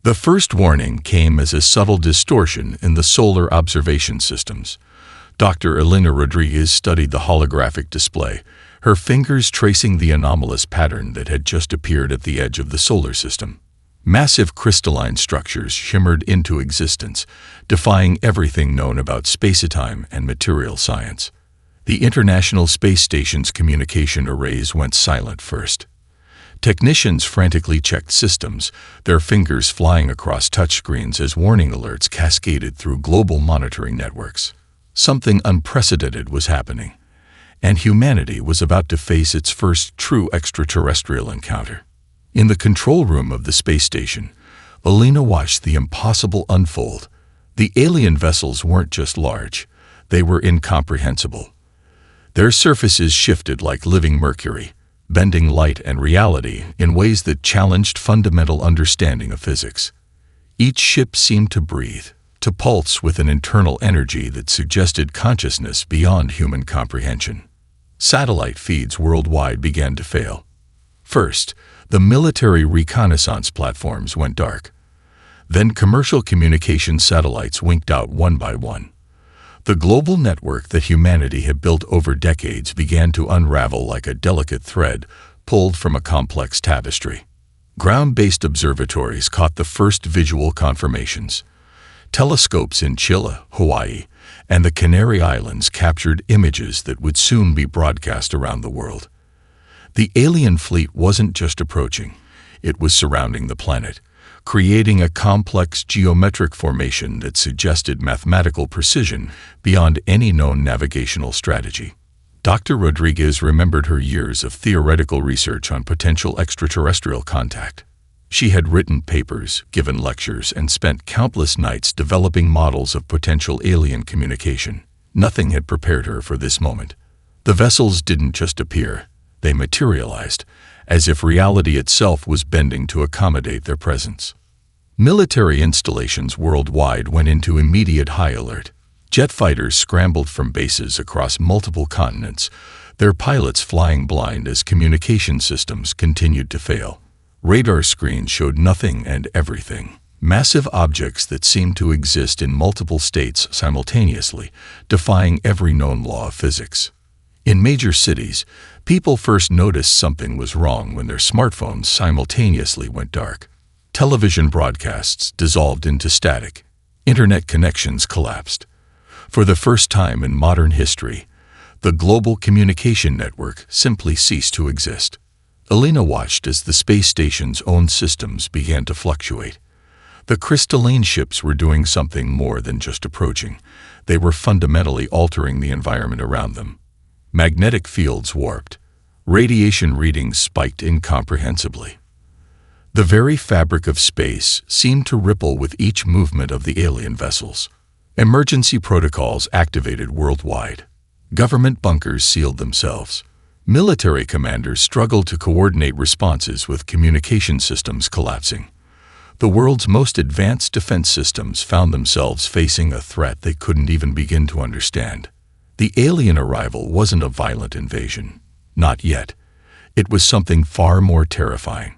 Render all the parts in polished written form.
The first warning came as a subtle distortion in the solar observation systems. Dr. Elena Rodriguez studied the holographic display, her fingers tracing the anomalous pattern that had just appeared at the edge of the solar system. Massive crystalline structures shimmered into existence, defying everything known about spacetime and material science. The International Space Station's communication arrays went silent first. Technicians frantically checked systems, their fingers flying across touchscreens as warning alerts cascaded through global monitoring networks. Something unprecedented was happening, and humanity was about to face its first true extraterrestrial encounter. In the control room of the space station, Elena watched the impossible unfold. The alien vessels weren't just large, they were incomprehensible. Their surfaces shifted like living mercury, bending light and reality in ways that challenged fundamental understanding of physics. Each ship seemed to breathe, to pulse with an internal energy that suggested consciousness beyond human comprehension. Satellite feeds worldwide began to fail. First, the military reconnaissance platforms went dark. Then commercial communication satellites winked out one by one. The global network that humanity had built over decades began to unravel like a delicate thread pulled from a complex tapestry. Ground-based observatories caught the first visual confirmations. Telescopes in Chile, Hawaii, and the Canary Islands captured images that would soon be broadcast around the world. The alien fleet wasn't just approaching, it was surrounding the planet, creating a complex geometric formation that suggested mathematical precision beyond any known navigational strategy. Dr. Rodriguez remembered her years of theoretical research on potential extraterrestrial contact. She had written papers, given lectures, and spent countless nights developing models of potential alien communication. Nothing had prepared her for this moment. The vessels didn't just appear. They materialized, as if reality itself was bending to accommodate their presence. Military installations worldwide went into immediate high alert. Jet fighters scrambled from bases across multiple continents, their pilots flying blind as communication systems continued to fail. Radar screens showed nothing and everything. Massive objects that seemed to exist in multiple states simultaneously, defying every known law of physics. In major cities, people first noticed something was wrong when their smartphones simultaneously went dark. Television broadcasts dissolved into static. Internet connections collapsed. For the first time in modern history, the global communication network simply ceased to exist. Elena watched as the space station's own systems began to fluctuate. The crystalline ships were doing something more than just approaching. They were fundamentally altering the environment around them. Magnetic fields warped. Radiation readings spiked incomprehensibly. The very fabric of space seemed to ripple with each movement of the alien vessels. Emergency protocols activated worldwide. Government bunkers sealed themselves. Military commanders struggled to coordinate responses with communication systems collapsing. The world's most advanced defense systems found themselves facing a threat they couldn't even begin to understand. The alien arrival wasn't a violent invasion. Not yet. It was something far more terrifying.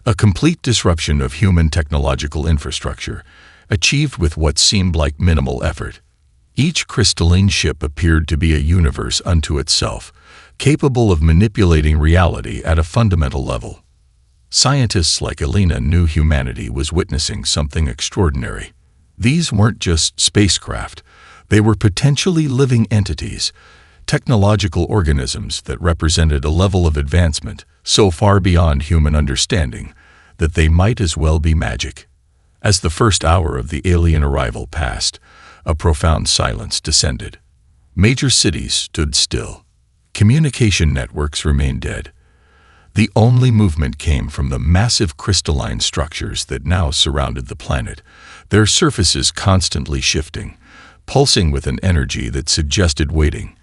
A complete disruption of human technological infrastructure, achieved with what seemed like minimal effort. Each crystalline ship appeared to be a universe unto itself, capable of manipulating reality at a fundamental level. Scientists like Elena knew humanity was witnessing something extraordinary. These weren't just spacecraft. They were potentially living entities, technological organisms that represented a level of advancement so far beyond human understanding that they might as well be magic. As the first hour of the alien arrival passed, a profound silence descended. Major cities stood still. Communication networks remained dead. The only movement came from the massive crystalline structures that now surrounded the planet, their surfaces constantly shifting, pulsing with an energy that suggested waiting.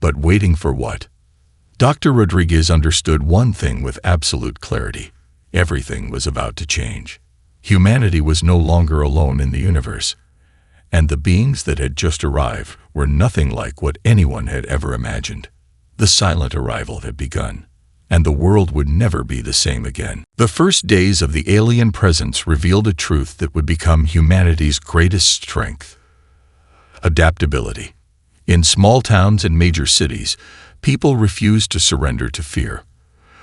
But waiting for what? Dr. Rodriguez understood one thing with absolute clarity. Everything was about to change. Humanity was no longer alone in the universe, and the beings that had just arrived were nothing like what anyone had ever imagined. The silent arrival had begun. and the world would never be the same again. The first days of the alien presence revealed a truth that would become humanity's greatest strength: adaptability. In small towns and major cities, people refused to surrender to fear.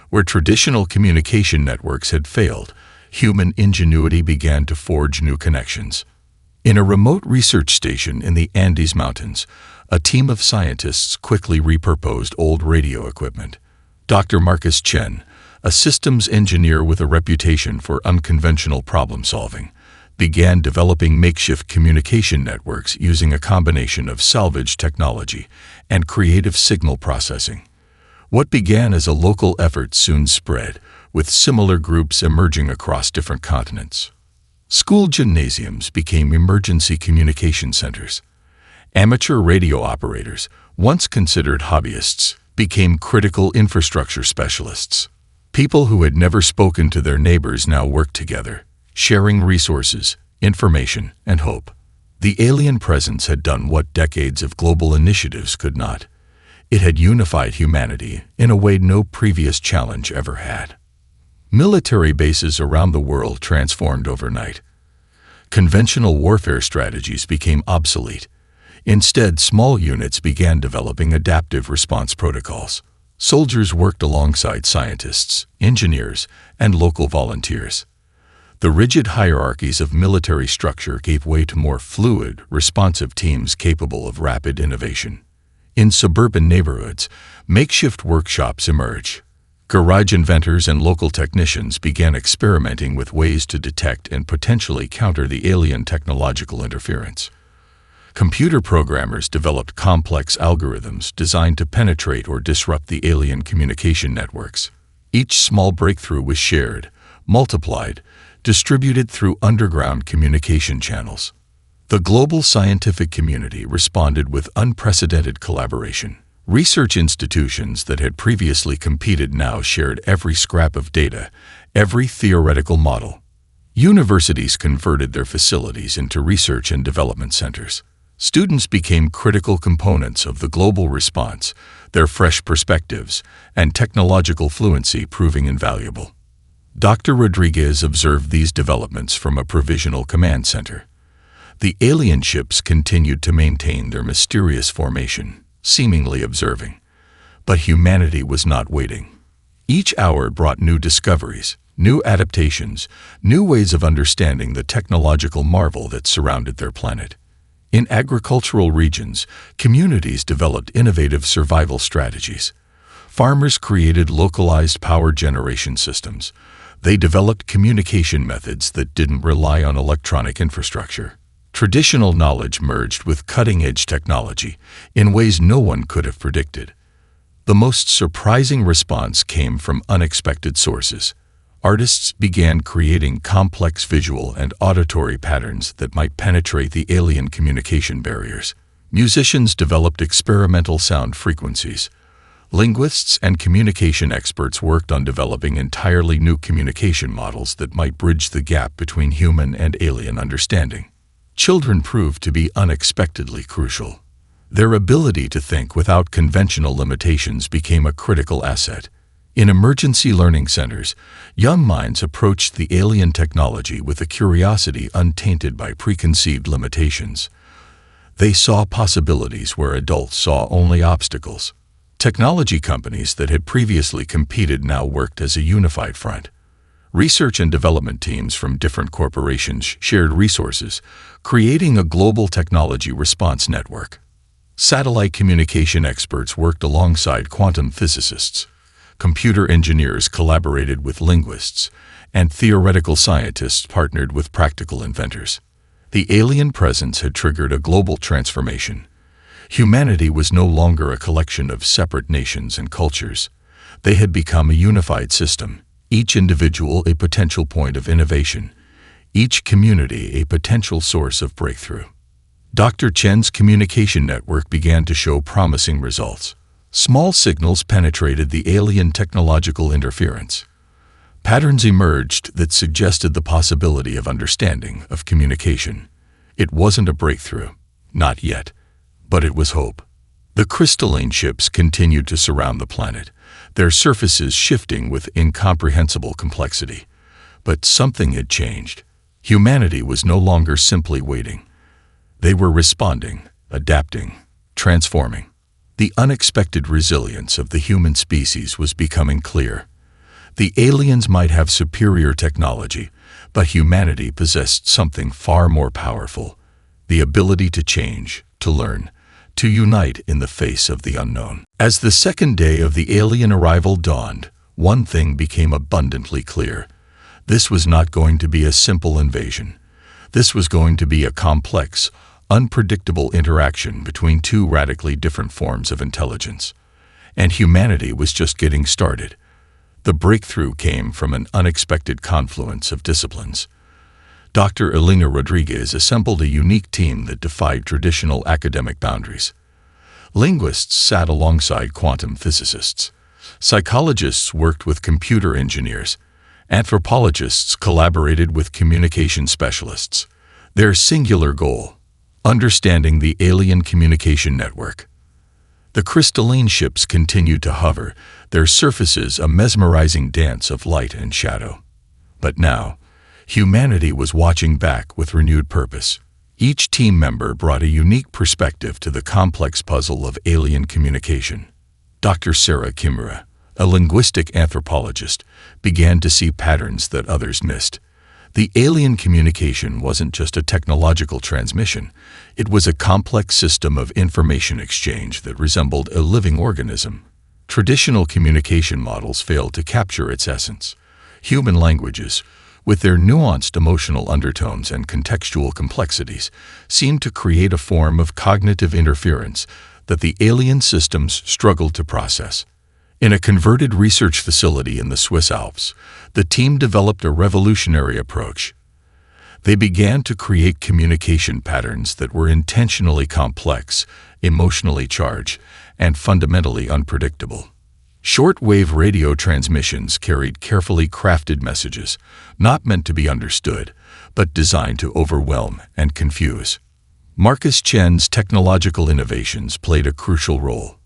Where traditional communication networks had failed, human ingenuity began to forge new connections. In a remote research station in the Andes Mountains, a team of scientists quickly repurposed old radio equipment. Dr. Marcus Chen, a systems engineer with a reputation for unconventional problem-solving, began developing makeshift communication networks using a combination of salvage technology and creative signal processing. What began as a local effort soon spread, with similar groups emerging across different continents. School gymnasiums became emergency communication centers. Amateur radio operators, once considered hobbyists, became critical infrastructure specialists. People who had never spoken to their neighbors now worked together, sharing resources, information, and hope. The alien presence had done what decades of global initiatives could not. It had unified humanity in a way no previous challenge ever had. Military bases around the world transformed overnight. Conventional warfare strategies became obsolete. Instead, small units began developing adaptive response protocols. Soldiers worked alongside scientists, engineers, and local volunteers. The rigid hierarchies of military structure gave way to more fluid, responsive teams capable of rapid innovation. In suburban neighborhoods, makeshift workshops emerged. Garage inventors and local technicians began experimenting with ways to detect and potentially counter the alien technological interference. Computer programmers developed complex algorithms designed to penetrate or disrupt the alien communication networks. Each small breakthrough was shared, multiplied, distributed through underground communication channels. The global scientific community responded with unprecedented collaboration. Research institutions that had previously competed now shared every scrap of data, every theoretical model. Universities converted their facilities into research and development centers. Students became critical components of the global response, their fresh perspectives and technological fluency proving invaluable. Dr. Rodriguez observed these developments from a provisional command center. The alien ships continued to maintain their mysterious formation, seemingly observing. But humanity was not waiting. Each hour brought new discoveries, new adaptations, new ways of understanding the technological marvel that surrounded their planet. In agricultural regions, communities developed innovative survival strategies. Farmers created localized power generation systems. They developed communication methods that didn't rely on electronic infrastructure. Traditional knowledge merged with cutting-edge technology in ways no one could have predicted. The most surprising response came from unexpected sources. Artists began creating complex visual and auditory patterns that might penetrate the alien communication barriers. Musicians developed experimental sound frequencies. Linguists and communication experts worked on developing entirely new communication models that might bridge the gap between human and alien understanding. Children proved to be unexpectedly crucial. Their ability to think without conventional limitations became a critical asset. In emergency learning centers, young minds approached the alien technology with a curiosity untainted by preconceived limitations. They saw possibilities where adults saw only obstacles. Technology companies that had previously competed now worked as a unified front. Research and development teams from different corporations shared resources, creating a global technology response network. Satellite communication experts worked alongside quantum physicists. Computer engineers collaborated with linguists, and theoretical scientists partnered with practical inventors. The alien presence had triggered a global transformation. Humanity was no longer a collection of separate nations and cultures. They had become a unified system, each individual a potential point of innovation, each community a potential source of breakthrough. Dr. Chen's communication network began to show promising results. Small signals penetrated the alien technological interference. Patterns emerged that suggested the possibility of understanding, of communication. It wasn't a breakthrough, not yet, but it was hope. The crystalline ships continued to surround the planet, their surfaces shifting with incomprehensible complexity. But something had changed. Humanity was no longer simply waiting. They were responding, adapting, transforming. The unexpected resilience of the human species was becoming clear. The aliens might have superior technology, but humanity possessed something far more powerful: the ability to change, to learn, to unite in the face of the unknown. As the second day of the alien arrival dawned, one thing became abundantly clear. This was not going to be a simple invasion. This was going to be a complex, unpredictable interaction between two radically different forms of intelligence. And humanity was just getting started. The breakthrough came from an unexpected confluence of disciplines. Dr. Elena Rodriguez assembled a unique team that defied traditional academic boundaries. Linguists sat alongside quantum physicists. Psychologists worked with computer engineers. Anthropologists collaborated with communication specialists. Their singular goal: understanding the alien communication network. The crystalline ships continued to hover, their surfaces a mesmerizing dance of light and shadow. But now, humanity was watching back with renewed purpose. Each team member brought a unique perspective to the complex puzzle of alien communication. Dr. Sarah Kimura, a linguistic anthropologist, began to see patterns that others missed. The alien communication wasn't just a technological transmission. It was a complex system of information exchange that resembled a living organism. Traditional communication models failed to capture its essence. Human languages, with their nuanced emotional undertones and contextual complexities, seemed to create a form of cognitive interference that the alien systems struggled to process. In a converted research facility in the Swiss Alps, the team developed a revolutionary approach. They began to create communication patterns that were intentionally complex, emotionally charged, and fundamentally unpredictable. Shortwave radio transmissions carried carefully crafted messages, not meant to be understood, but designed to overwhelm and confuse. Marcus Chen's technological innovations played a crucial role.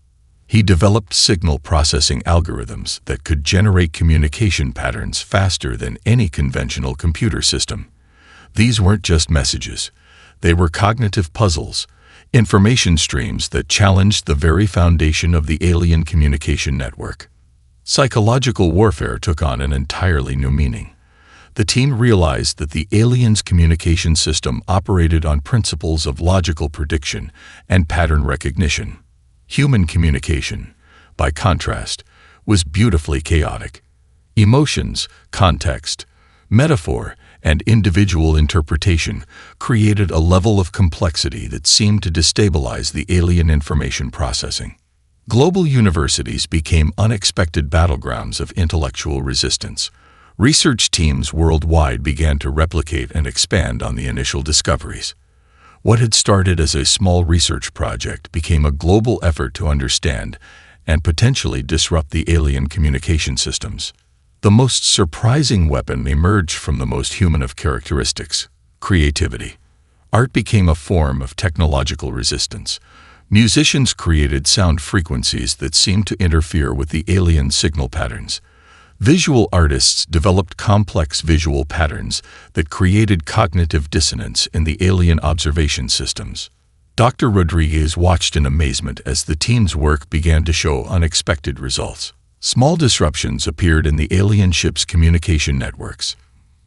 He developed signal processing algorithms that could generate communication patterns faster than any conventional computer system. These weren't just messages. They were cognitive puzzles, information streams that challenged the very foundation of the alien communication network. Psychological warfare took on an entirely new meaning. The team realized that the aliens' communication system operated on principles of logical prediction and pattern recognition. Human communication, by contrast, was beautifully chaotic. Emotions, context, metaphor, and individual interpretation created a level of complexity that seemed to destabilize the alien information processing. Global universities became unexpected battlegrounds of intellectual resistance. Research teams worldwide began to replicate and expand on the initial discoveries. What had started as a small research project became a global effort to understand and potentially disrupt the alien communication systems. The most surprising weapon emerged from the most human of characteristics: creativity. Art became a form of technological resistance. Musicians created sound frequencies that seemed to interfere with the alien signal patterns. Visual artists developed complex visual patterns that created cognitive dissonance in the alien observation systems. Dr. Rodriguez watched in amazement as the team's work began to show unexpected results. Small disruptions appeared in the alien ship's communication networks.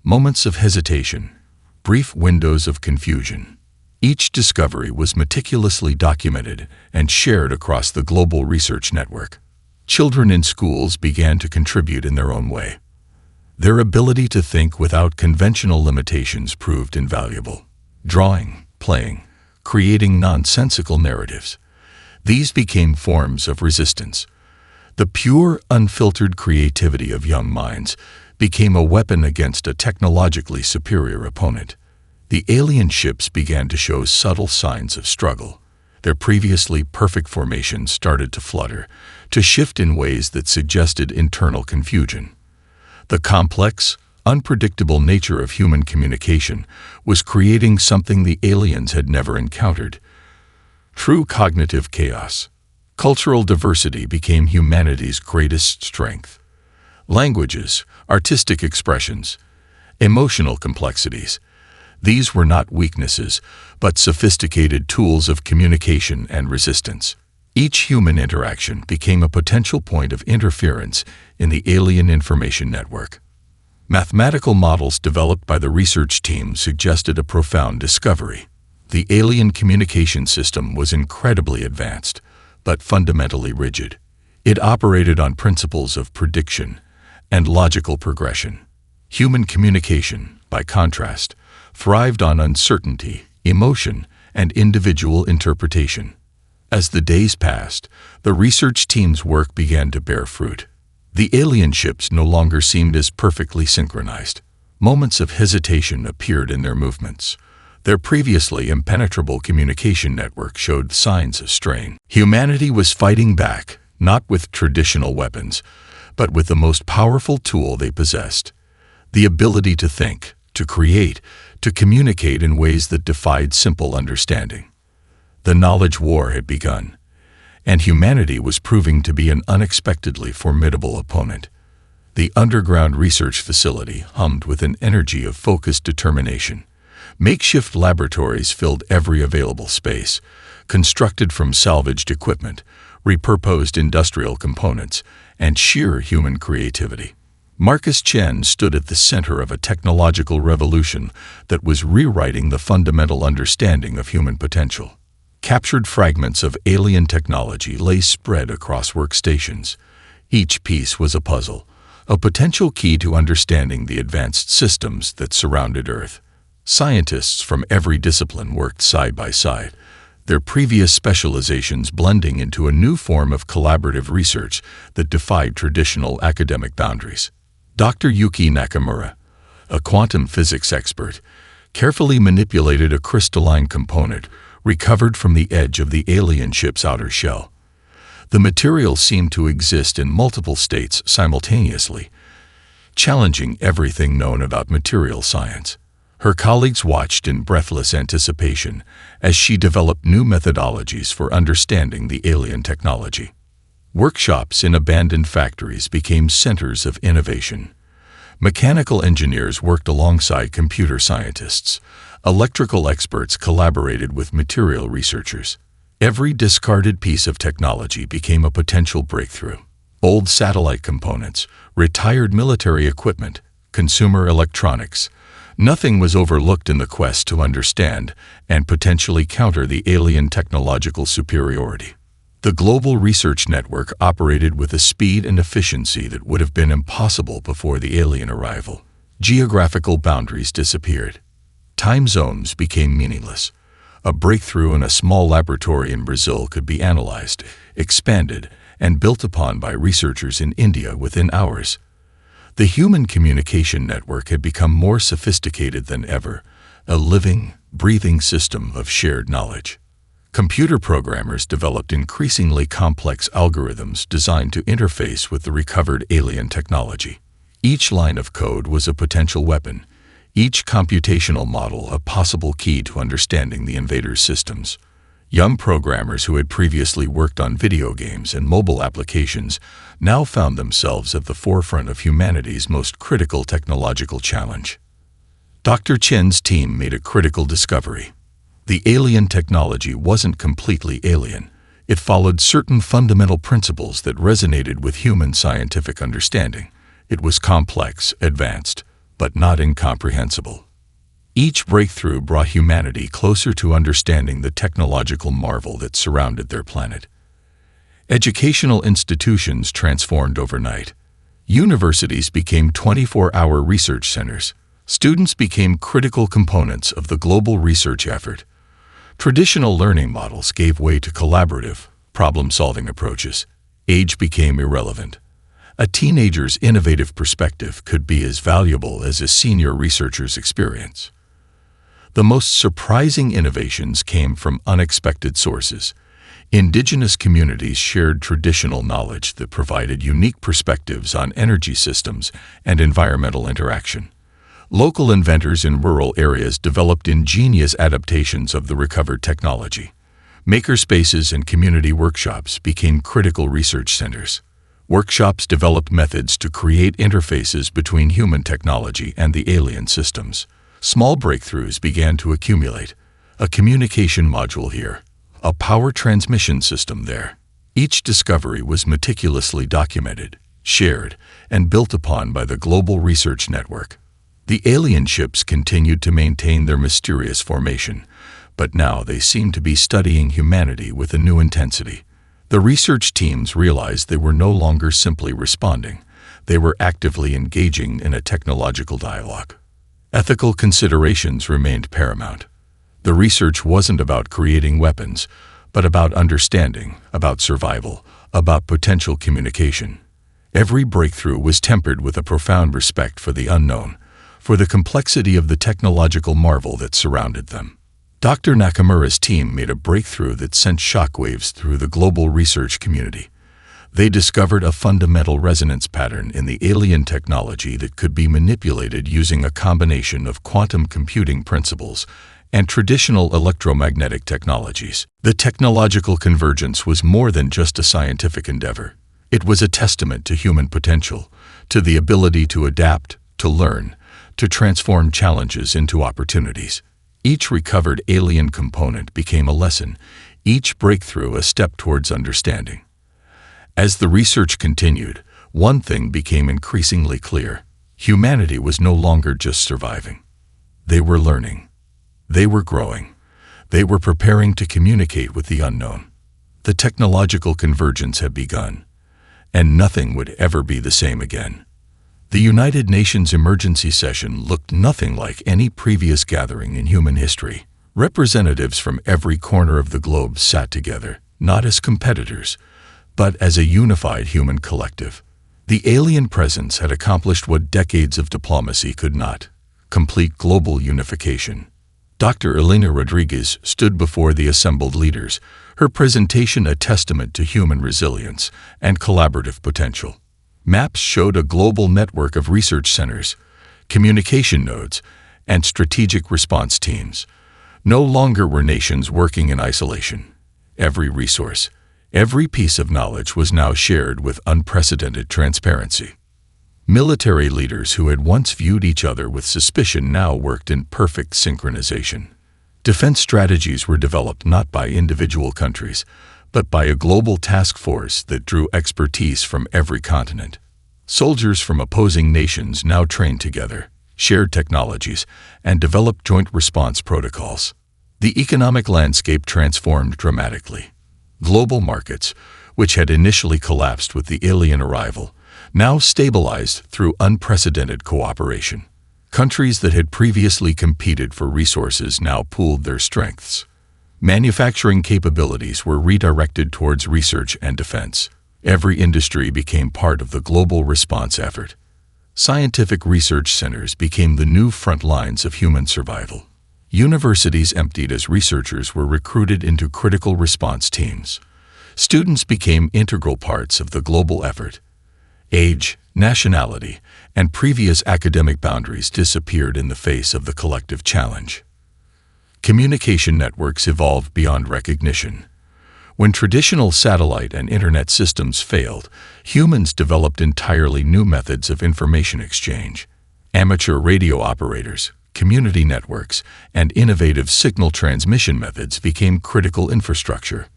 Moments of hesitation, brief windows of confusion. Each discovery was meticulously documented and shared across the global research network. Children in schools began to contribute in their own way. Their ability to think without conventional limitations proved invaluable. Drawing, playing, creating nonsensical narratives. These became forms of resistance. The pure, unfiltered creativity of young minds became a weapon against a technologically superior opponent. The alien ships began to show subtle signs of struggle. Their previously perfect formations started to flutter, to shift in ways that suggested internal confusion. The complex, unpredictable nature of human communication was creating something the aliens had never encountered: true cognitive chaos. Cultural diversity became humanity's greatest strength. Languages, artistic expressions, emotional complexities. These were not weaknesses, but sophisticated tools of communication and resistance. Each human interaction became a potential point of interference in the alien information network. Mathematical models developed by the research team suggested a profound discovery. The alien communication system was incredibly advanced, but fundamentally rigid. It operated on principles of prediction and logical progression. Human communication, by contrast, thrived on uncertainty, emotion, and individual interpretation. As the days passed, the research team's work began to bear fruit. The alien ships no longer seemed as perfectly synchronized. Moments of hesitation appeared in their movements. Their previously impenetrable communication network showed signs of strain. Humanity was fighting back, not with traditional weapons, but with the most powerful tool they possessed: the ability to think, to create, to communicate in ways that defied simple understanding. The knowledge war had begun, and humanity was proving to be an unexpectedly formidable opponent. The underground research facility hummed with an energy of focused determination. Makeshift laboratories filled every available space, constructed from salvaged equipment, repurposed industrial components, and sheer human creativity. Marcus Chen stood at the center of a technological revolution that was rewriting the fundamental understanding of human potential. Captured fragments of alien technology lay spread across workstations. Each piece was a puzzle, a potential key to understanding the advanced systems that surrounded Earth. Scientists from every discipline worked side by side, their previous specializations blending into a new form of collaborative research that defied traditional academic boundaries. Dr. Yuki Nakamura, a quantum physics expert, carefully manipulated a crystalline component recovered from the edge of the alien ship's outer shell. The material seemed to exist in multiple states simultaneously, challenging everything known about material science. Her colleagues watched in breathless anticipation as she developed new methodologies for understanding the alien technology. Workshops in abandoned factories became centers of innovation. Mechanical engineers worked alongside computer scientists. Electrical experts collaborated with material researchers. Every discarded piece of technology became a potential breakthrough. Old satellite components, retired military equipment, consumer electronics. Nothing was overlooked in the quest to understand and potentially counter the alien technological superiority. The global research network operated with a speed and efficiency that would have been impossible before the alien arrival. Geographical boundaries disappeared. Time zones became meaningless. A breakthrough in a small laboratory in Brazil could be analyzed, expanded, and built upon by researchers in India within hours. The human communication network had become more sophisticated than ever, a living, breathing system of shared knowledge. Computer programmers developed increasingly complex algorithms designed to interface with the recovered alien technology. Each line of code was a potential weapon, each computational model a possible key to understanding the invaders' systems. Young programmers who had previously worked on video games and mobile applications now found themselves at the forefront of humanity's most critical technological challenge. Dr. Chen's team made a critical discovery. The alien technology wasn't completely alien. It followed certain fundamental principles that resonated with human scientific understanding. It was complex, advanced, but not incomprehensible. Each breakthrough brought humanity closer to understanding the technological marvel that surrounded their planet. Educational institutions transformed overnight. Universities became 24-hour research centers. Students became critical components of the global research effort. Traditional learning models gave way to collaborative, problem-solving approaches. Age became irrelevant. A teenager's innovative perspective could be as valuable as a senior researcher's experience. The most surprising innovations came from unexpected sources. Indigenous communities shared traditional knowledge that provided unique perspectives on energy systems and environmental interaction. Local inventors in rural areas developed ingenious adaptations of the recovered technology. Makerspaces and community workshops became critical research centers. Workshops developed methods to create interfaces between human technology and the alien systems. Small breakthroughs began to accumulate. A communication module here, a power transmission system there. Each discovery was meticulously documented, shared, and built upon by the global research network. The alien ships continued to maintain their mysterious formation, but now they seemed to be studying humanity with a new intensity. The research teams realized they were no longer simply responding. They were actively engaging in a technological dialogue. Ethical considerations remained paramount. The research wasn't about creating weapons, but about understanding, about survival, about potential communication. Every breakthrough was tempered with a profound respect for the unknown, for the complexity of the technological marvel that surrounded them. Dr. Nakamura's team made a breakthrough that sent shockwaves through the global research community. They discovered a fundamental resonance pattern in the alien technology that could be manipulated using a combination of quantum computing principles and traditional electromagnetic technologies. The technological convergence was more than just a scientific endeavor. It was a testament to human potential, to the ability to adapt, to learn, to transform challenges into opportunities. Each recovered alien component became a lesson, each breakthrough a step towards understanding. As the research continued, one thing became increasingly clear. Humanity was no longer just surviving. They were learning. They were growing. They were preparing to communicate with the unknown. The technological convergence had begun, and nothing would ever be the same again. The United Nations emergency session looked nothing like any previous gathering in human history. Representatives from every corner of the globe sat together, not as competitors, but as a unified human collective. The alien presence had accomplished what decades of diplomacy could not: complete global unification. Dr. Elena Rodriguez stood before the assembled leaders, her presentation a testament to human resilience and collaborative potential. Maps showed a global network of research centers, communication nodes, and strategic response teams. No longer were nations working in isolation. Every resource, every piece of knowledge was now shared with unprecedented transparency. Military leaders who had once viewed each other with suspicion now worked in perfect synchronization. Defense strategies were developed not by individual countries, but by a global task force that drew expertise from every continent. Soldiers from opposing nations now trained together, shared technologies, and developed joint response protocols. The economic landscape transformed dramatically. Global markets, which had initially collapsed with the alien arrival, now stabilized through unprecedented cooperation. Countries that had previously competed for resources now pooled their strengths. Manufacturing capabilities were redirected towards research and defense. Every industry became part of the global response effort. Scientific research centers became the new front lines of human survival. Universities emptied as researchers were recruited into critical response teams. Students became integral parts of the global effort. Age, nationality, and previous academic boundaries disappeared in the face of the collective challenge. Communication networks evolved beyond recognition. When traditional satellite and internet systems failed, humans developed entirely new methods of information exchange. Amateur radio operators, community networks, and innovative signal transmission methods became critical infrastructure.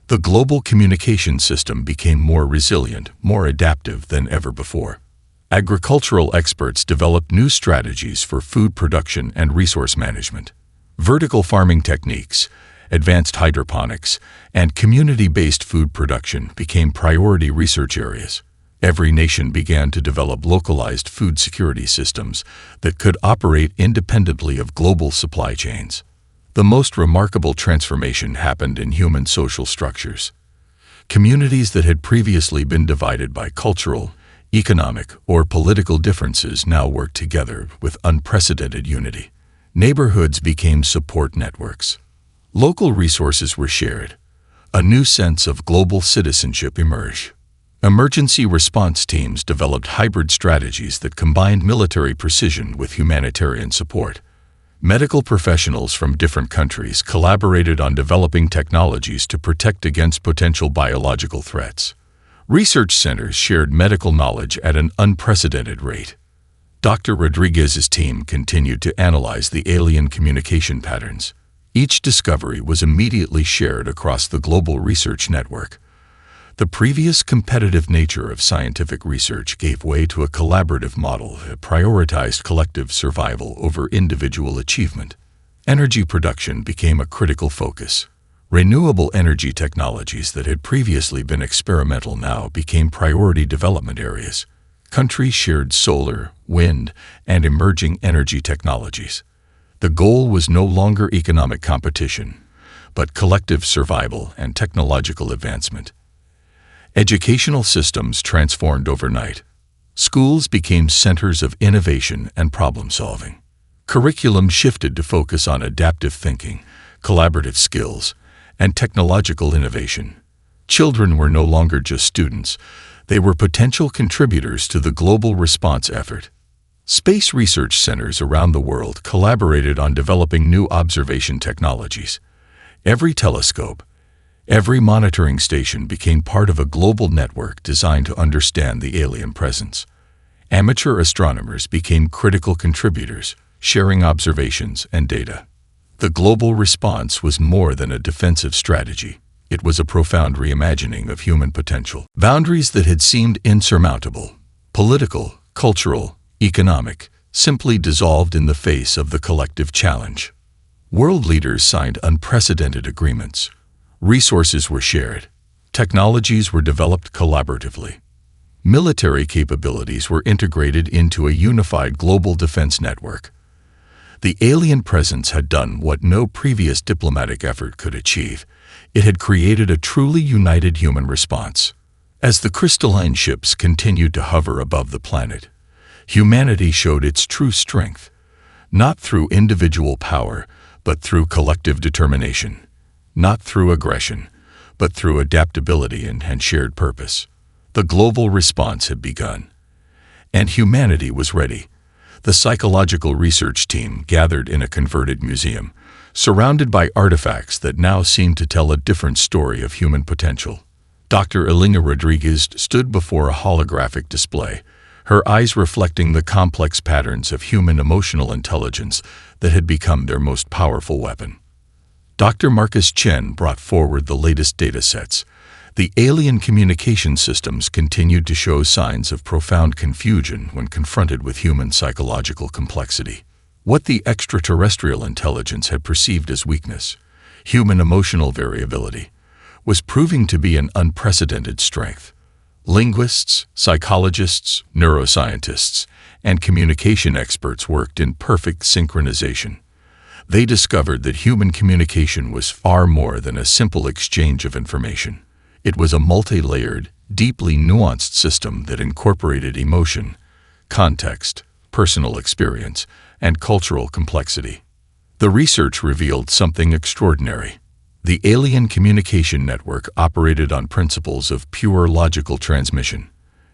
The global communication system became more resilient, more adaptive than ever before. Agricultural experts developed new strategies for food production and resource management. Vertical farming techniques, advanced hydroponics, and community-based food production became priority research areas. Every nation began to develop localized food security systems that could operate independently of global supply chains. The most remarkable transformation happened in human social structures. Communities that had previously been divided by cultural, economic, or political differences now worked together with unprecedented unity. Neighborhoods became support networks. Local resources were shared. A new sense of global citizenship emerged. Emergency response teams developed hybrid strategies that combined military precision with humanitarian support. Medical professionals from different countries collaborated on developing technologies to protect against potential biological threats. Research centers shared medical knowledge at an unprecedented rate. Dr. Rodriguez's team continued to analyze the alien communication patterns. Each discovery was immediately shared across the global research network. The previous competitive nature of scientific research gave way to a collaborative model that prioritized collective survival over individual achievement. Energy production became a critical focus. Renewable energy technologies that had previously been experimental now became priority development areas. Countries shared solar, wind, and emerging energy technologies. The goal was no longer economic competition, but collective survival and technological advancement. Educational systems transformed overnight. Schools became centers of innovation and problem-solving. Curriculum shifted to focus on adaptive thinking, collaborative skills, and technological innovation. Children were no longer just students. They were potential contributors to the global response effort. Space research centers around the world collaborated on developing new observation technologies. Every telescope, every monitoring station became part of a global network designed to understand the alien presence. Amateur astronomers became critical contributors, sharing observations and data. The global response was more than a defensive strategy. It was a profound reimagining of human potential. Boundaries that had seemed insurmountable, political, cultural, economic, simply dissolved in the face of the collective challenge. World leaders signed unprecedented agreements. Resources were shared. Technologies were developed collaboratively. Military capabilities were integrated into a unified global defense network. The alien presence had done what no previous diplomatic effort could achieve. It had created a truly united human response. As the crystalline ships continued to hover above the planet, humanity showed its true strength, not through individual power, but through collective determination, not through aggression, but through adaptability and shared purpose. The global response had begun, and humanity was ready. The psychological research team gathered in a converted museum, surrounded by artifacts that now seemed to tell a different story of human potential. Dr. Elena Rodriguez stood before a holographic display, her eyes reflecting the complex patterns of human emotional intelligence that had become their most powerful weapon. Dr. Marcus Chen brought forward the latest data sets. The alien communication systems continued to show signs of profound confusion when confronted with human psychological complexity. What the extraterrestrial intelligence had perceived as weakness, human emotional variability, was proving to be an unprecedented strength. Linguists, psychologists, neuroscientists, and communication experts worked in perfect synchronization. They discovered that human communication was far more than a simple exchange of information. It was a multi-layered, deeply nuanced system that incorporated emotion, context, personal experience, and cultural complexity. The research revealed something extraordinary. The alien communication network operated on principles of pure logical transmission.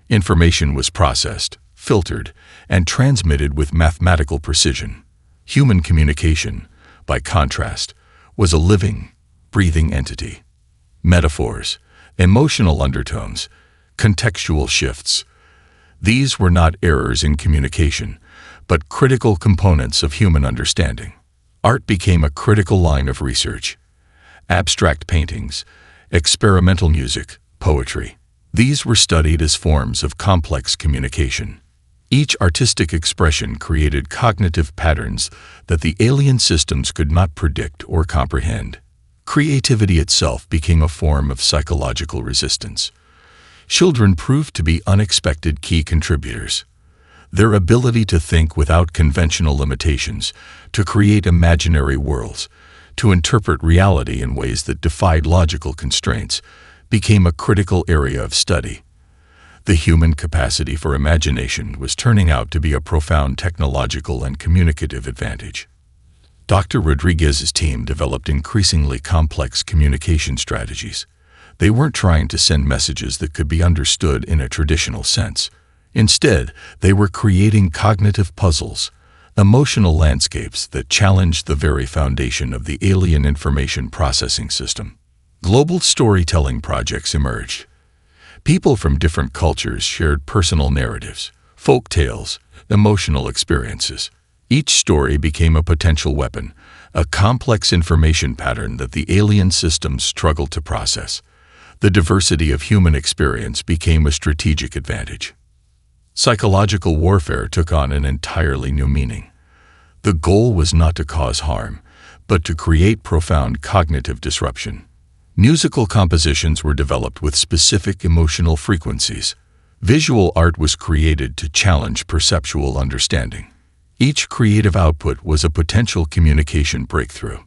Information was processed, filtered, and transmitted with mathematical precision. Human communication, by contrast, was a living, breathing entity. Metaphors, emotional undertones, contextual shifts. These were not errors in communication, but critical components of human understanding. Art became a critical line of research. Abstract paintings, experimental music, poetry. These were studied as forms of complex communication. Each artistic expression created cognitive patterns that the alien systems could not predict or comprehend. Creativity itself became a form of psychological resistance. Children proved to be unexpected key contributors. Their ability to think without conventional limitations, to create imaginary worlds, to interpret reality in ways that defied logical constraints, became a critical area of study. The human capacity for imagination was turning out to be a profound technological and communicative advantage. Dr. Rodriguez's team developed increasingly complex communication strategies. They weren't trying to send messages that could be understood in a traditional sense. Instead, they were creating cognitive puzzles, emotional landscapes that challenged the very foundation of the alien information processing system. Global storytelling projects emerged. People from different cultures shared personal narratives, folk tales, emotional experiences. Each story became a potential weapon, a complex information pattern that the alien systems struggled to process. The diversity of human experience became a strategic advantage. Psychological warfare took on an entirely new meaning. The goal was not to cause harm, but to create profound cognitive disruption. Musical compositions were developed with specific emotional frequencies. Visual art was created to challenge perceptual understanding. Each creative output was a potential communication breakthrough.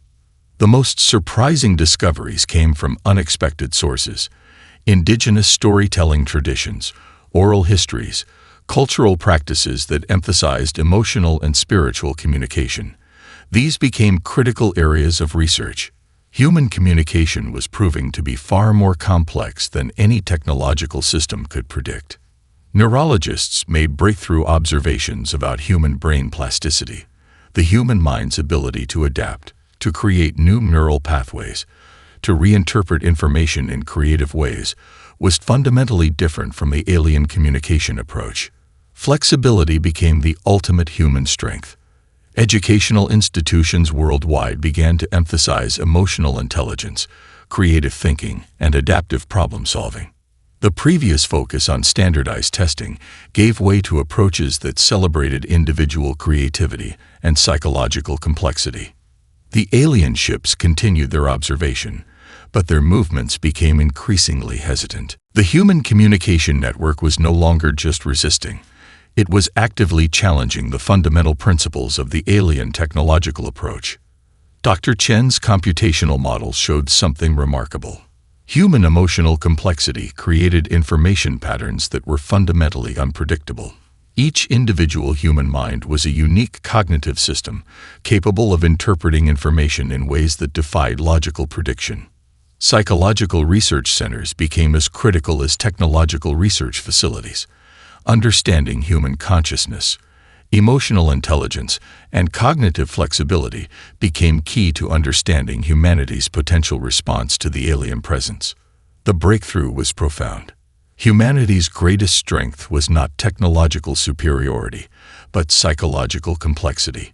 The most surprising discoveries came from unexpected sources: indigenous storytelling traditions, oral histories, cultural practices that emphasized emotional and spiritual communication. These became critical areas of research. Human communication was proving to be far more complex than any technological system could predict. Neurologists made breakthrough observations about human brain plasticity, the human mind's ability to adapt, to create new neural pathways, to reinterpret information in creative ways, was fundamentally different from the alien communication approach. Flexibility became the ultimate human strength. Educational institutions worldwide began to emphasize emotional intelligence, creative thinking, and adaptive problem-solving. The previous focus on standardized testing gave way to approaches that celebrated individual creativity and psychological complexity. The alien ships continued their observation, but their movements became increasingly hesitant. The human communication network was no longer just resisting. It was actively challenging the fundamental principles of the alien technological approach. Dr. Chen's computational models showed something remarkable. Human emotional complexity created information patterns that were fundamentally unpredictable. Each individual human mind was a unique cognitive system, capable of interpreting information in ways that defied logical prediction. Psychological research centers became as critical as technological research facilities. Understanding human consciousness, emotional intelligence, and cognitive flexibility became key to understanding humanity's potential response to the alien presence. The breakthrough was profound. Humanity's greatest strength was not technological superiority, but psychological complexity.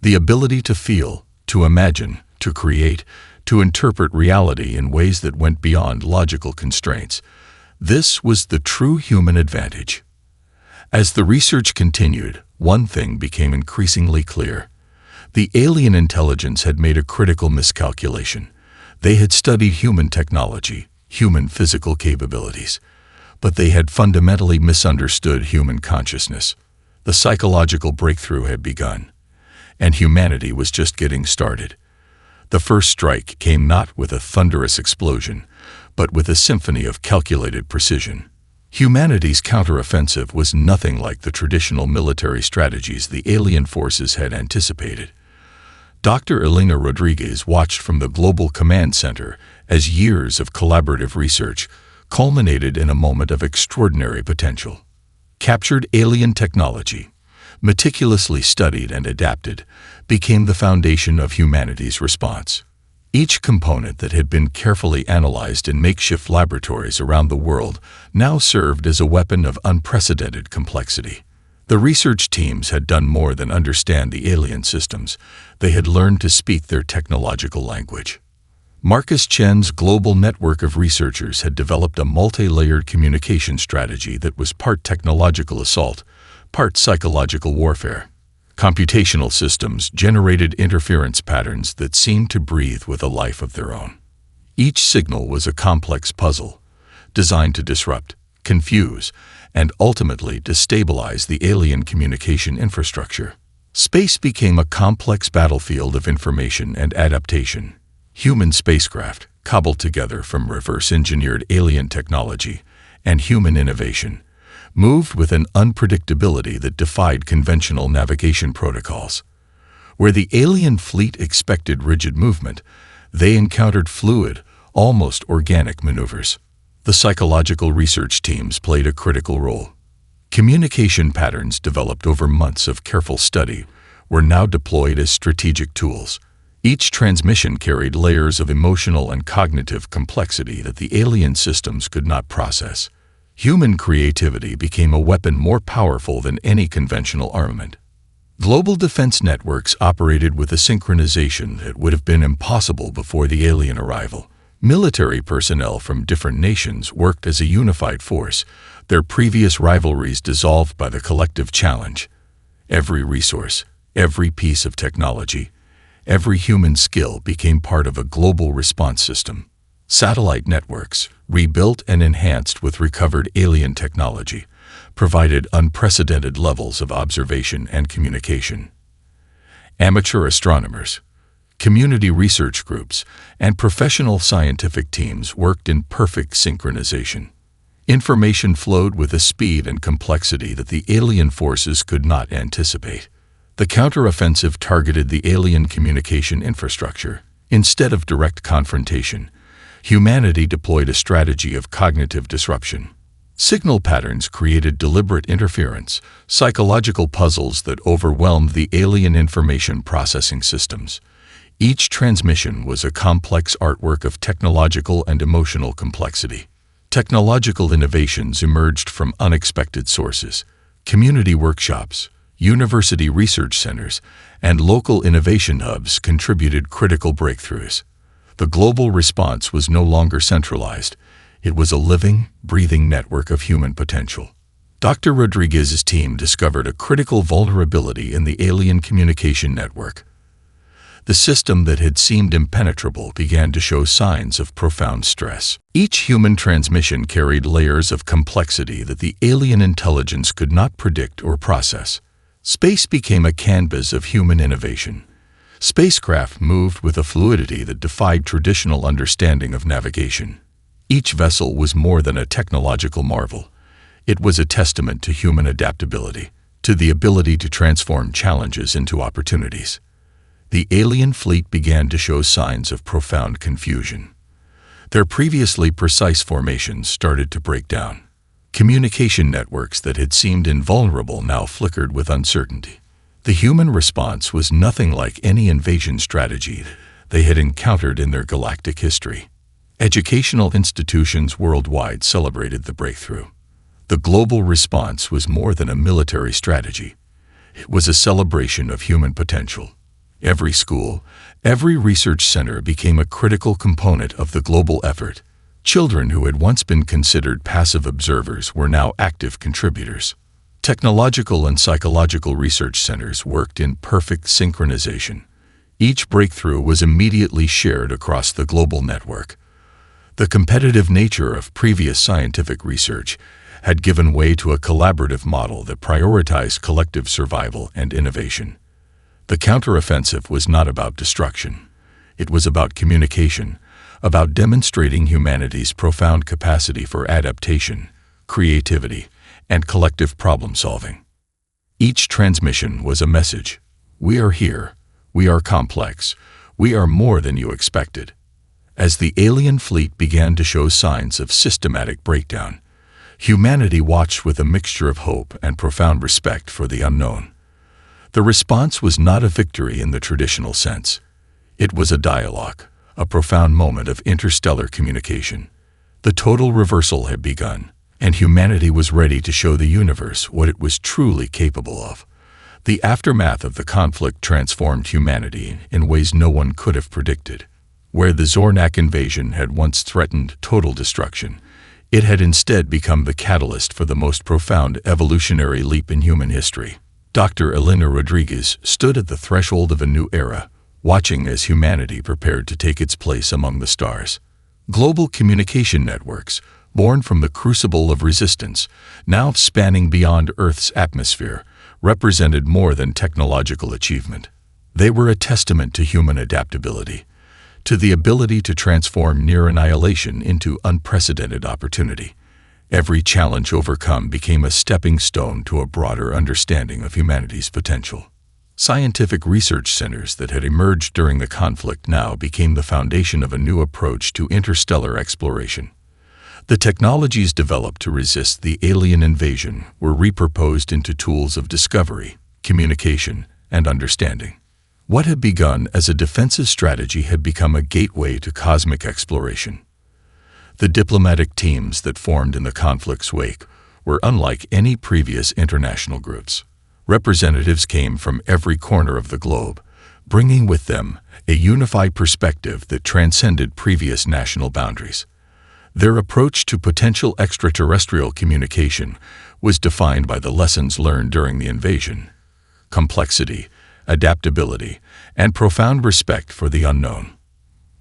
The ability to feel, to imagine, to create, to interpret reality in ways that went beyond logical constraints. This was the true human advantage. As the research continued, one thing became increasingly clear. The alien intelligence had made a critical miscalculation. They had studied human technology, human physical capabilities, but they had fundamentally misunderstood human consciousness. The psychological breakthrough had begun, and humanity was just getting started. The first strike came not with a thunderous explosion, but with a symphony of calculated precision. Humanity's counteroffensive was nothing like the traditional military strategies the alien forces had anticipated. Dr. Elena Rodriguez watched from the Global Command Center as years of collaborative research culminated in a moment of extraordinary potential. Captured alien technology, meticulously studied and adapted, became the foundation of humanity's response. Each component that had been carefully analyzed in makeshift laboratories around the world now served as a weapon of unprecedented complexity. The research teams had done more than understand the alien systems. They had learned to speak their technological language. Marcus Chen's global network of researchers had developed a multi-layered communication strategy that was part technological assault, part psychological warfare. Computational systems generated interference patterns that seemed to breathe with a life of their own. Each signal was a complex puzzle, designed to disrupt, confuse, and ultimately destabilize the alien communication infrastructure. Space became a complex battlefield of information and adaptation. Human spacecraft, cobbled together from reverse-engineered alien technology and human innovation, moved with an unpredictability that defied conventional navigation protocols. Where the alien fleet expected rigid movement, they encountered fluid, almost organic maneuvers. The psychological research teams played a critical role. Communication patterns developed over months of careful study were now deployed as strategic tools. Each transmission carried layers of emotional and cognitive complexity that the alien systems could not process. Human creativity became a weapon more powerful than any conventional armament. Global defense networks operated with a synchronization that would have been impossible before the alien arrival. Military personnel from different nations worked as a unified force, their previous rivalries dissolved by the collective challenge. Every resource, every piece of technology, every human skill became part of a global response system. Satellite networks, rebuilt and enhanced with recovered alien technology, provided unprecedented levels of observation and communication. Amateur astronomers, community research groups, and professional scientific teams worked in perfect synchronization. Information flowed with a speed and complexity that the alien forces could not anticipate. The counteroffensive targeted the alien communication infrastructure. Instead of direct confrontation, humanity deployed a strategy of cognitive disruption. Signal patterns created deliberate interference, psychological puzzles that overwhelmed the alien information processing systems. Each transmission was a complex artwork of technological and emotional complexity. Technological innovations emerged from unexpected sources. Community workshops, university research centers, and local innovation hubs contributed critical breakthroughs. The global response was no longer centralized. It was a living, breathing network of human potential. Dr. Rodriguez's team discovered a critical vulnerability in the alien communication network. The system that had seemed impenetrable began to show signs of profound stress. Each human transmission carried layers of complexity that the alien intelligence could not predict or process. Space became a canvas of human innovation. Spacecraft moved with a fluidity that defied traditional understanding of navigation. Each vessel was more than a technological marvel. It was a testament to human adaptability, to the ability to transform challenges into opportunities. The alien fleet began to show signs of profound confusion. Their previously precise formations started to break down. Communication networks that had seemed invulnerable now flickered with uncertainty. The human response was nothing like any invasion strategy they had encountered in their galactic history. Educational institutions worldwide celebrated the breakthrough. The global response was more than a military strategy. It was a celebration of human potential. Every school, every research center became a critical component of the global effort. Children who had once been considered passive observers were now active contributors. Technological and psychological research centers worked in perfect synchronization. Each breakthrough was immediately shared across the global network. The competitive nature of previous scientific research had given way to a collaborative model that prioritized collective survival and innovation. The counteroffensive was not about destruction. It was about communication, about demonstrating humanity's profound capacity for adaptation, creativity, and collective problem-solving. Each transmission was a message. We are here. We are complex. We are more than you expected. As the alien fleet began to show signs of systematic breakdown, humanity watched with a mixture of hope and profound respect for the unknown. The response was not a victory in the traditional sense. It was a dialogue, a profound moment of interstellar communication. The total reversal had begun, and humanity was ready to show the universe what it was truly capable of. The aftermath of the conflict transformed humanity in ways no one could have predicted. Where the Zornak invasion had once threatened total destruction, it had instead become the catalyst for the most profound evolutionary leap in human history. Dr. Elena Rodriguez stood at the threshold of a new era, watching as humanity prepared to take its place among the stars. Global communication networks, born from the crucible of resistance, now spanning beyond Earth's atmosphere, represented more than technological achievement. They were a testament to human adaptability, to the ability to transform near annihilation into unprecedented opportunity. Every challenge overcome became a stepping stone to a broader understanding of humanity's potential. Scientific research centers that had emerged during the conflict now became the foundation of a new approach to interstellar exploration. The technologies developed to resist the alien invasion were repurposed into tools of discovery, communication, and understanding. What had begun as a defensive strategy had become a gateway to cosmic exploration. The diplomatic teams that formed in the conflict's wake were unlike any previous international groups. Representatives came from every corner of the globe, bringing with them a unified perspective that transcended previous national boundaries. Their approach to potential extraterrestrial communication was defined by the lessons learned during the invasion: complexity, adaptability, and profound respect for the unknown.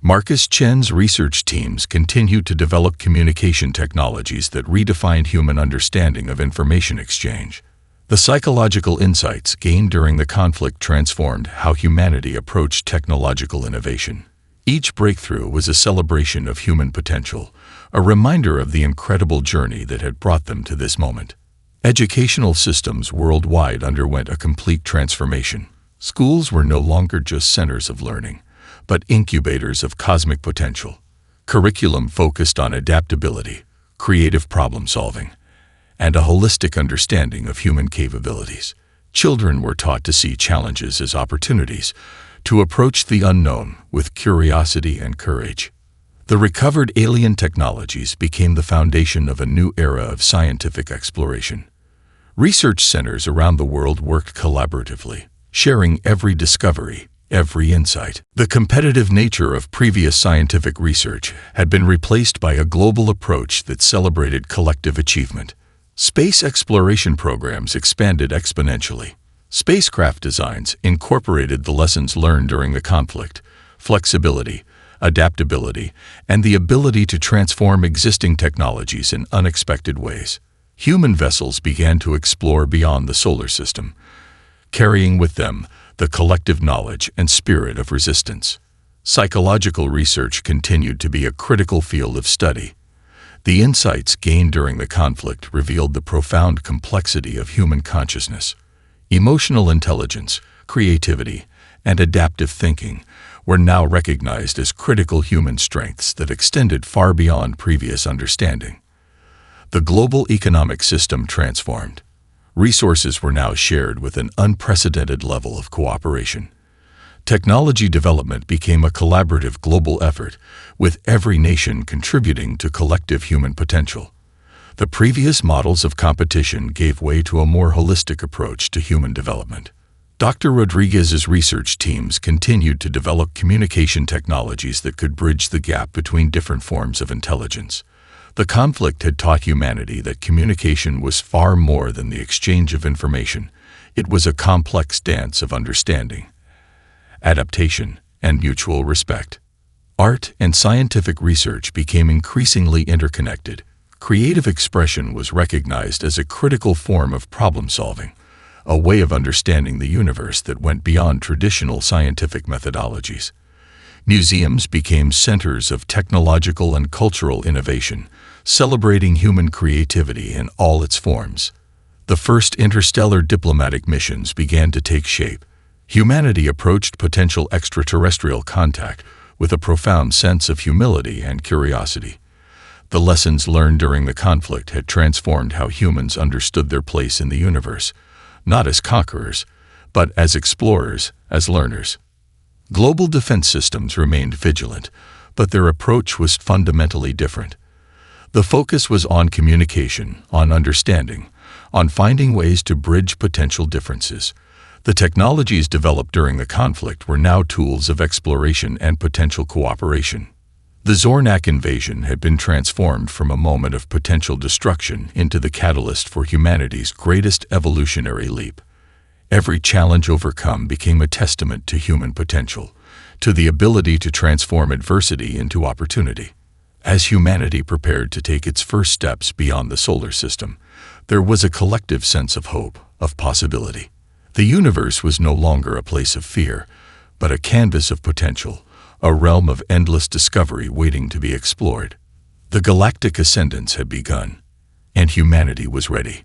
Marcus Chen's research teams continued to develop communication technologies that redefined human understanding of information exchange. The psychological insights gained during the conflict transformed how humanity approached technological innovation. Each breakthrough was a celebration of human potential, a reminder of the incredible journey that had brought them to this moment. Educational systems worldwide underwent a complete transformation. Schools were no longer just centers of learning, but incubators of cosmic potential. Curriculum focused on adaptability, creative problem-solving, and a holistic understanding of human capabilities. Children were taught to see challenges as opportunities, to approach the unknown with curiosity and courage. The recovered alien technologies became the foundation of a new era of scientific exploration. Research centers around the world worked collaboratively, sharing every discovery, every insight. The competitive nature of previous scientific research had been replaced by a global approach that celebrated collective achievement. Space exploration programs expanded exponentially. Spacecraft designs incorporated the lessons learned during the conflict: flexibility, adaptability, and the ability to transform existing technologies in unexpected ways. Human vessels began to explore beyond the solar system, carrying with them the collective knowledge and spirit of resistance. Psychological research continued to be a critical field of study. The insights gained during the conflict revealed the profound complexity of human consciousness. Emotional intelligence, creativity, and adaptive thinking were now recognized as critical human strengths that extended far beyond previous understanding. The global economic system transformed. Resources were now shared with an unprecedented level of cooperation. Technology development became a collaborative global effort, with every nation contributing to collective human potential. The previous models of competition gave way to a more holistic approach to human development. Dr. Rodriguez's research teams continued to develop communication technologies that could bridge the gap between different forms of intelligence. The conflict had taught humanity that communication was far more than the exchange of information. It was a complex dance of understanding, adaptation, and mutual respect. Art and scientific research became increasingly interconnected. Creative expression was recognized as a critical form of problem-solving, a way of understanding the universe that went beyond traditional scientific methodologies. Museums became centers of technological and cultural innovation, celebrating human creativity in all its forms. The first interstellar diplomatic missions began to take shape. Humanity approached potential extraterrestrial contact with a profound sense of humility and curiosity. The lessons learned during the conflict had transformed how humans understood their place in the universe, not as conquerors, but as explorers, as learners. Global defense systems remained vigilant, but their approach was fundamentally different. The focus was on communication, on understanding, on finding ways to bridge potential differences. The technologies developed during the conflict were now tools of exploration and potential cooperation. The Zornak invasion had been transformed from a moment of potential destruction into the catalyst for humanity's greatest evolutionary leap. Every challenge overcome became a testament to human potential, to the ability to transform adversity into opportunity. As humanity prepared to take its first steps beyond the solar system, there was a collective sense of hope, of possibility. The universe was no longer a place of fear, but a canvas of potential, a realm of endless discovery waiting to be explored. The galactic ascendance had begun, and humanity was ready.